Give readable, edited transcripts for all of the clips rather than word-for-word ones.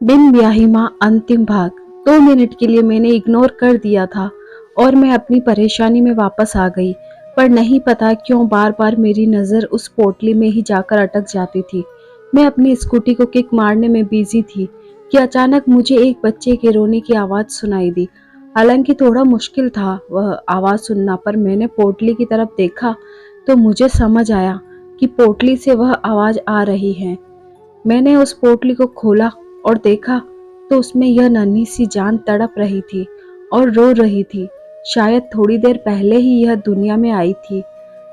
बिन ब्याही माँ अंतिम भाग। 2 मिनट के लिए मैंने इग्नोर कर दिया था और मैं अपनी परेशानी में वापस आ गई। पर नहीं पता क्यों बार बार मेरी नज़र उस पोटली में ही जाकर अटक जाती थी। मैं अपनी स्कूटी को किक मारने में बिजी थी कि अचानक मुझे एक बच्चे के रोने की आवाज़ सुनाई दी। हालांकि थोड़ा मुश्किल था वह आवाज़ सुनना, पर मैंने पोटली की तरफ देखा तो मुझे समझ आया कि पोटली से वह आवाज़ आ रही है। मैंने उस पोटली को खोला और देखा तो उसमें यह नन्ही सी जान तड़प रही थी और रो रही थी। शायद थोड़ी देर पहले ही यह दुनिया में आई थी।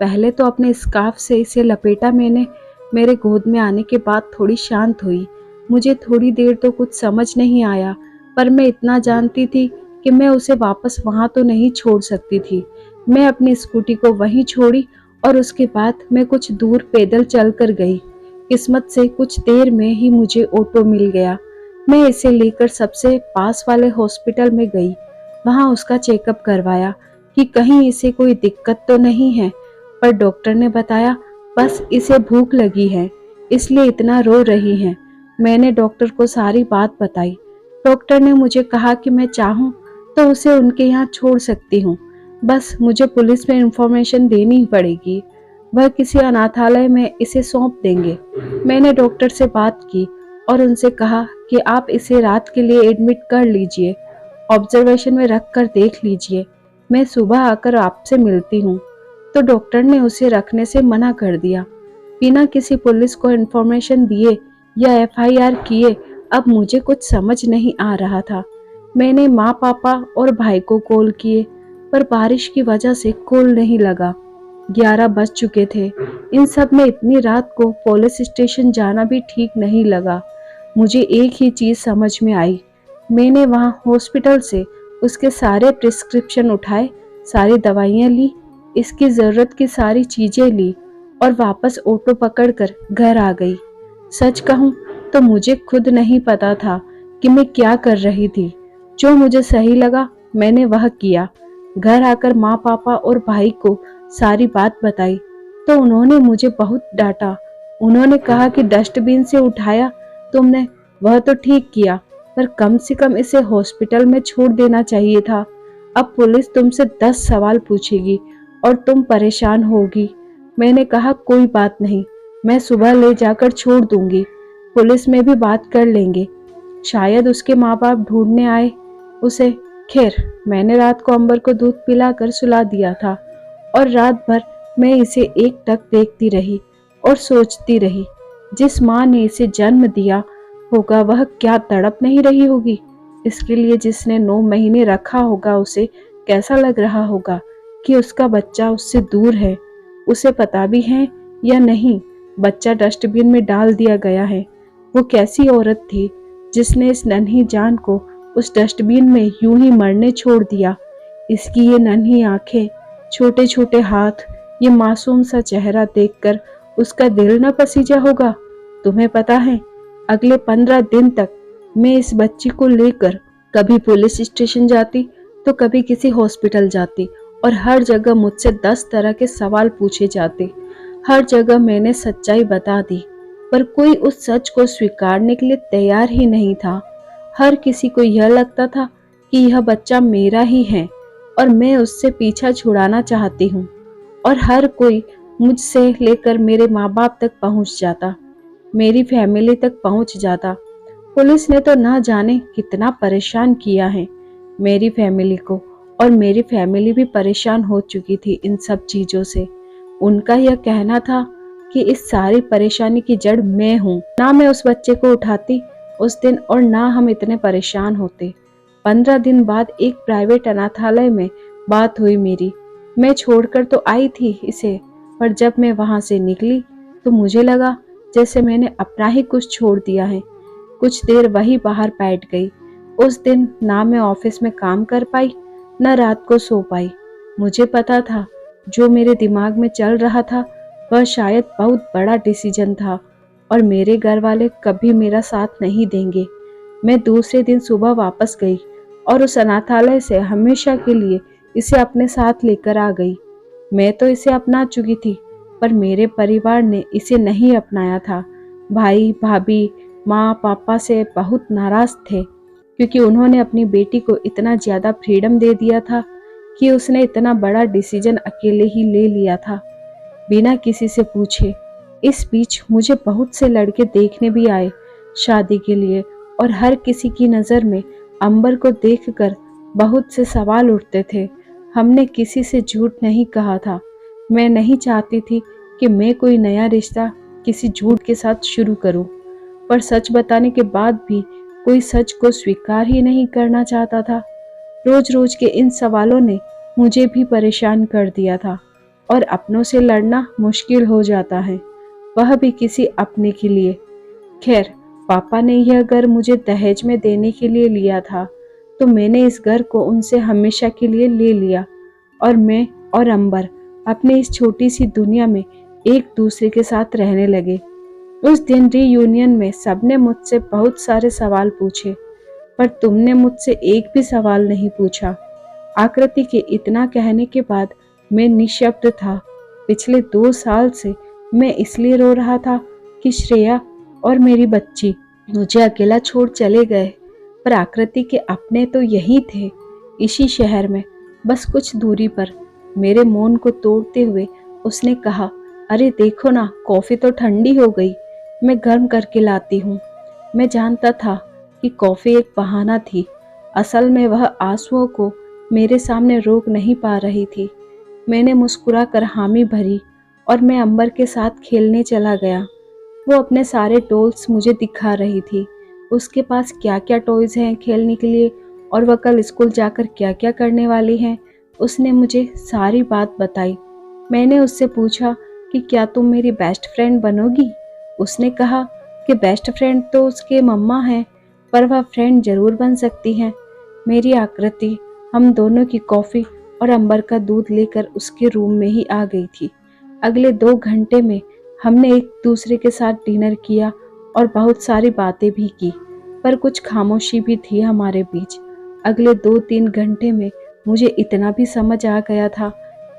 पहले तो अपने स्कार्फ से इसे लपेटा मैंने। मेरे गोद में आने के बाद थोड़ी शांत हुई। मुझे थोड़ी देर तो कुछ समझ नहीं आया, पर मैं इतना जानती थी कि मैं उसे वापस वहां तो नहीं छोड़ सकती थी। मैं अपनी स्कूटी को वहीं छोड़ी और उसके बाद मैं कुछ दूर पैदल चलकर गई। किस्मत से कुछ देर में ही मुझे ऑटो मिल गया। मैं इसे लेकर सबसे पास वाले हॉस्पिटल में गई। वहां उसका चेकअप करवाया कि कहीं इसे कोई दिक्कत तो नहीं है, पर डॉक्टर ने बताया बस इसे भूख लगी है, इसलिए इतना रो रही है। मैंने डॉक्टर को सारी बात बताई। डॉक्टर ने मुझे कहा कि मैं चाहूँ तो उसे उनके यहाँ छोड़ सकती हूँ, बस मुझे पुलिस में इंफॉर्मेशन देनी ही पड़ेगी। वह किसी अनाथालय में इसे सौंप देंगे। मैंने डॉक्टर से बात की और उनसे कहा कि आप इसे रात के लिए एडमिट कर लीजिए, ऑब्जर्वेशन में रख कर देख लीजिए, मैं सुबह आकर आपसे मिलती हूँ। तो डॉक्टर ने उसे रखने से मना कर दिया। बिना किसी पुलिस को इन्फॉर्मेशन दिए या एफआईआर किए अब मुझे कुछ समझ नहीं आ रहा था। मैंने माँ पापा और भाई को कॉल किए, पर बारिश की वजह से कॉल नहीं लगा। 11 बज चुके थे। इन सब में इतनी रात को पुलिस स्टेशन जाना भी ठीक नहीं लगा। मुझे एक ही चीज समझ में आई। मैंने वहां हॉस्पिटल से उसके सारे प्रिस्क्रिप्शन उठाए, सारी दवाइयां ली, इसकी जरूरत की सारी चीजें ली और वापस ऑटो पकड़कर घर आ गई। सच कहूं तो मुझे खुद नहीं पता था कि मैं क्या कर रही थी। जो मुझे सही लगा मैंने वह किया। घर आकर माँ पापा और भाई को सारी बात बताई तो उन्होंने मुझे बहुत डांटा। उन्होंने कहा कि डस्टबिन से उठाया तुमने, वह तो ठीक किया, पर कम से कम इसे हॉस्पिटल में छोड़ देना चाहिए था। अब पुलिस तुमसे 10 सवाल पूछेगी और तुम परेशान होगी। मैंने कहा कोई बात नहीं, मैं सुबह ले जाकर छोड़ दूंगी, पुलिस में भी बात कर लेंगे, शायद उसके माँ बाप ढूंढने आए उसे। खैर, मैंने रात को अंबर को दूध पिलाकर सुला दिया था और रात भर मैं इसे एकटक देखती रही और सोचती रही, जिस माँ ने इसे जन्म दिया होगा वह क्या तड़प नहीं रही होगी। इसके लिए जिसने 9 महीने रखा होगा उसे कैसा लग रहा होगा कि उसका बच्चा उससे दूर है। उसे पता भी है या नहीं बच्चा डस्टबिन में डाल दिया गया है। वो कैसी औरत थी जिसने इस नन्ही जान को उस डस्टबिन में यूं ही मरने छोड़ दिया। इसकी ये नन्ही आंखें, छोटे छोटे हाथ, ये मासूम सा चेहरा देखकर उसका दिल न पसीजा होगा। तुम्हें पता है, अगले 15 दिन तक मैं इस बच्ची को लेकर कभी पुलिस स्टेशन जाती तो कभी किसी हॉस्पिटल जाती और हर जगह मुझसे 10 तरह के सवाल पूछे जाते। हर जगह मैंने सच्चाई बता दी, पर कोई उस सच को स्वीकारने के लिए तैयार ही नहीं था। हर किसी को यह लगता था कि यह बच्चा मेरा ही है और मैं उससे पीछा छुड़ाना चाहती हूँ, और हर कोई मुझसे लेकर मेरे माँ बाप तक पहुँच जाता, मेरी फैमिली तक पहुँच जाता। पुलिस ने तो ना जाने कितना परेशान किया है मेरी फैमिली को, और मेरी फैमिली भी परेशान हो चुकी थी इन सब चीजों से। उनका यह कहना था कि इस सारी परेशानी की जड़ मैं हूँ। ना मैं उस बच्चे को उठाती उस दिन और ना हम इतने परेशान होते। 15 दिन बाद एक प्राइवेट अनाथालय में बात हुई मेरी। मैं छोड़कर तो आई थी इसे, पर जब मैं वहां से निकली तो मुझे लगा जैसे मैंने अपना ही कुछ छोड़ दिया है। कुछ देर वही बाहर बैठ गई। उस दिन ना मैं ऑफिस में काम कर पाई, न रात को सो पाई। मुझे पता था जो मेरे दिमाग में चल रहा था वह शायद बहुत बड़ा डिसीजन था और मेरे घर वाले कभी मेरा साथ नहीं देंगे। मैं दूसरे दिन सुबह वापस गई और उस अनाथालय से हमेशा के लिए इसे अपने साथ लेकर आ गई। मैं तो इसे अपना चुकी थी, पर मेरे परिवार ने इसे नहीं अपनाया था। भाई भाभी, माँ पापा से बहुत नाराज थे क्योंकि उन्होंने अपनी बेटी को इतना ज़्यादा फ्रीडम दे दिया था कि उसने इतना बड़ा डिसीजन अकेले ही ले लिया था, बिना किसी से पूछे। इस बीच मुझे बहुत से लड़के देखने भी आए शादी के लिए, और हर किसी की नज़र में अंबर को देखकर बहुत से सवाल उठते थे। हमने किसी से झूठ नहीं कहा था। मैं नहीं चाहती थी कि मैं कोई नया रिश्ता किसी झूठ के साथ शुरू करूं, पर सच बताने के बाद भी कोई सच को स्वीकार ही नहीं करना चाहता था। रोज रोज के इन सवालों ने मुझे भी परेशान कर दिया था, और अपनों से लड़ना मुश्किल हो जाता है, वह भी किसी अपने के लिए। खैर, पापा ने यह घर मुझे दहेज में देने के लिए लिया था, तो मैंने इस घर को उनसे हमेशा के लिए ले लिया, और मैं और अंबर अपने इस छोटी सी दुनिया में एक दूसरे के साथ रहने लगे। उस दिन रीयूनियन में सबने मुझसे बहुत सारे सवाल पूछे, पर तुमने मुझसे एक भी सवाल नहीं पूछा। आकृति के इतना कहने के बाद मैं निशब्द था। पिछले 2 साल से मैं इसलिए रो रहा था कि श्रेया और मेरी बच्ची मुझे अकेला छोड़ चले गए, पर आकृति के अपने तो यही थे, इसी शहर में, बस कुछ दूरी पर। मेरे मौन को तोड़ते हुए उसने कहा, अरे देखो ना, कॉफी तो ठंडी हो गई, मैं गर्म करके लाती हूँ। मैं जानता था कि कॉफी एक बहाना थी, असल में वह आंसुओं को मेरे सामने रोक नहीं पा रही थी। मैंने मुस्कुरा कर हामी भरी और मैं अंबर के साथ खेलने चला गया। वो अपने सारे टॉयज मुझे दिखा रही थी, उसके पास क्या क्या टॉयज हैं खेलने के लिए, और वह कल स्कूल जाकर क्या क्या करने वाली हैं। उसने मुझे सारी बात बताई। मैंने उससे पूछा कि क्या तुम मेरी बेस्ट फ्रेंड बनोगी। उसने कहा कि बेस्ट फ्रेंड तो उसके मम्मा हैं, पर वह फ्रेंड जरूर बन सकती हैं। मेरी आकृति हम दोनों की कॉफ़ी और अंबर का दूध लेकर उसके रूम में ही आ गई थी। अगले 2 घंटे में हमने एक दूसरे के साथ डिनर किया और बहुत सारी बातें भी की, पर कुछ खामोशी भी थी हमारे बीच। अगले 2-3 घंटे में मुझे इतना भी समझ आ गया था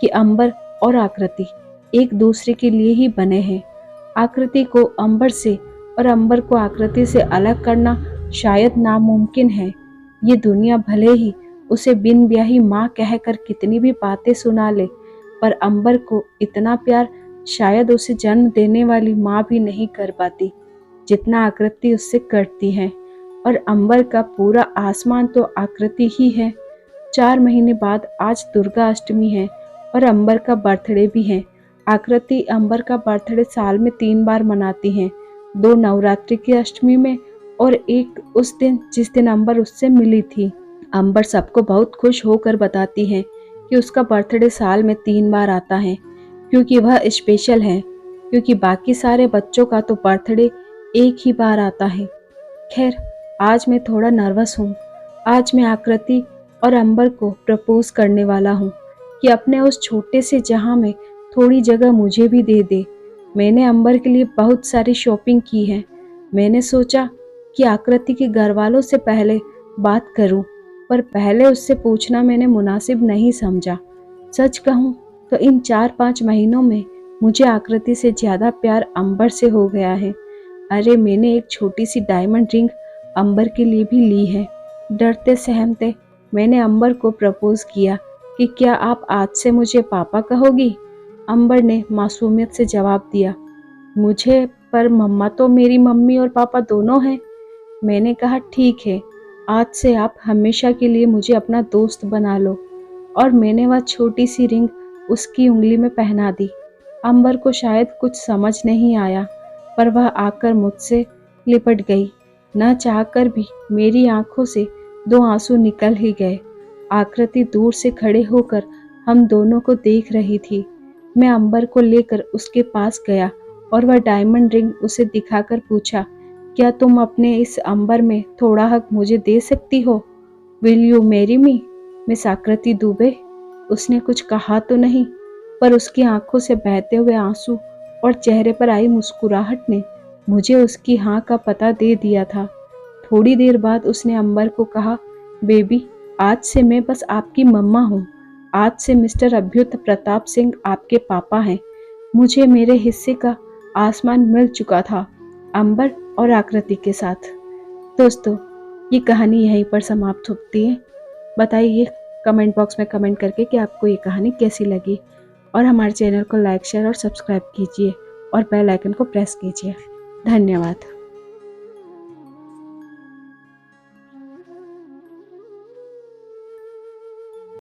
कि अंबर और आकृति एक दूसरे के लिए ही बने हैं। आकृति को अंबर से और अंबर को आकृति से अलग करना शायद नामुमकिन है। ये दुनिया भले ही उसे बिन ब्याही माँ कहकर कितनी भी बातें सुना ले, पर अंबर को इतना प्यार शायद उसे जन्म देने वाली माँ भी नहीं कर पाती जितना आकृति उससे करती है। और अंबर का पूरा आसमान तो आकृति ही है। 4 महीने बाद आज दुर्गा अष्टमी है और अंबर का बर्थडे भी है। आकृति अंबर का बर्थडे साल में 3 बार मनाती हैं, 2 नवरात्रि की अष्टमी में और एक उस दिन जिस दिन अंबर उससे मिली थी। अंबर सबको बहुत खुश होकर बताती है कि उसका बर्थडे साल में 3 बार आता है, क्योंकि वह स्पेशल है, क्योंकि बाकी सारे बच्चों का तो बर्थडे एक ही बार आता है। खैर, आज मैं थोड़ा नर्वस हूँ। आज मैं आकृति और अंबर को प्रपोज करने वाला हूँ कि अपने उस छोटे से जहां में थोड़ी जगह मुझे भी दे दे। मैंने अंबर के लिए बहुत सारी शॉपिंग की है। मैंने सोचा कि आकृति के घर वालों से पहले बात करूं, पर पहले उससे पूछना मैंने मुनासिब नहीं समझा। सच कहूं तो इन 4-5 महीनों में मुझे आकृति से ज़्यादा प्यार अंबर से हो गया है। अरे, मैंने एक छोटी सी डायमंड रिंग अंबर के लिए भी ली है। डरते सहमते मैंने अंबर को प्रपोज किया कि क्या आप आज से मुझे पापा कहोगी। अंबर ने मासूमियत से जवाब दिया, मुझे, पर मम्मा तो मेरी मम्मी और पापा दोनों हैं। मैंने कहा, ठीक है, आज से आप हमेशा के लिए मुझे अपना दोस्त बना लो। और मैंने वह छोटी सी रिंग उसकी उंगली में पहना दी। अंबर को शायद कुछ समझ नहीं आया, पर वह आकर मुझसे लिपट गई। न चाहकर भी मेरी आंखों से 2 आंसू निकल ही गए। आकृति दूर से खड़े होकर हम दोनों को देख रही थी। मैं अंबर को लेकर उसके पास गया और वह डायमंड रिंग उसे दिखाकर पूछा, क्या तुम अपने इस अंबर में थोड़ा हक मुझे दे सकती हो? Will you marry me, miss आकृति दुबे? उसने कुछ कहा तो नहीं, पर उसकी आंखों से बहते हुए आंसू और चेहरे पर आई मुस्कुराहट ने मुझे उसकी हाँ का पता दे दिया था। थोड़ी देर बाद उसने अंबर को कहा, बेबी, आज से मैं बस आपकी मम्मा हूँ। आज से मिस्टर अभ्युत प्रताप सिंह आपके पापा हैं। मुझे मेरे हिस्से का आसमान मिल चुका था। अंबर, और आकृति के साथ। दोस्तों, ये कहानी यहीं पर समाप्त होती है। बताइए कमेंट बॉक्स में कमेंट करके कि आपको ये कहानी कैसी लगी, और हमारे चैनल को लाइक, शेयर और सब्सक्राइब कीजिए और बेल आइकन को प्रेस कीजिए। धन्यवाद।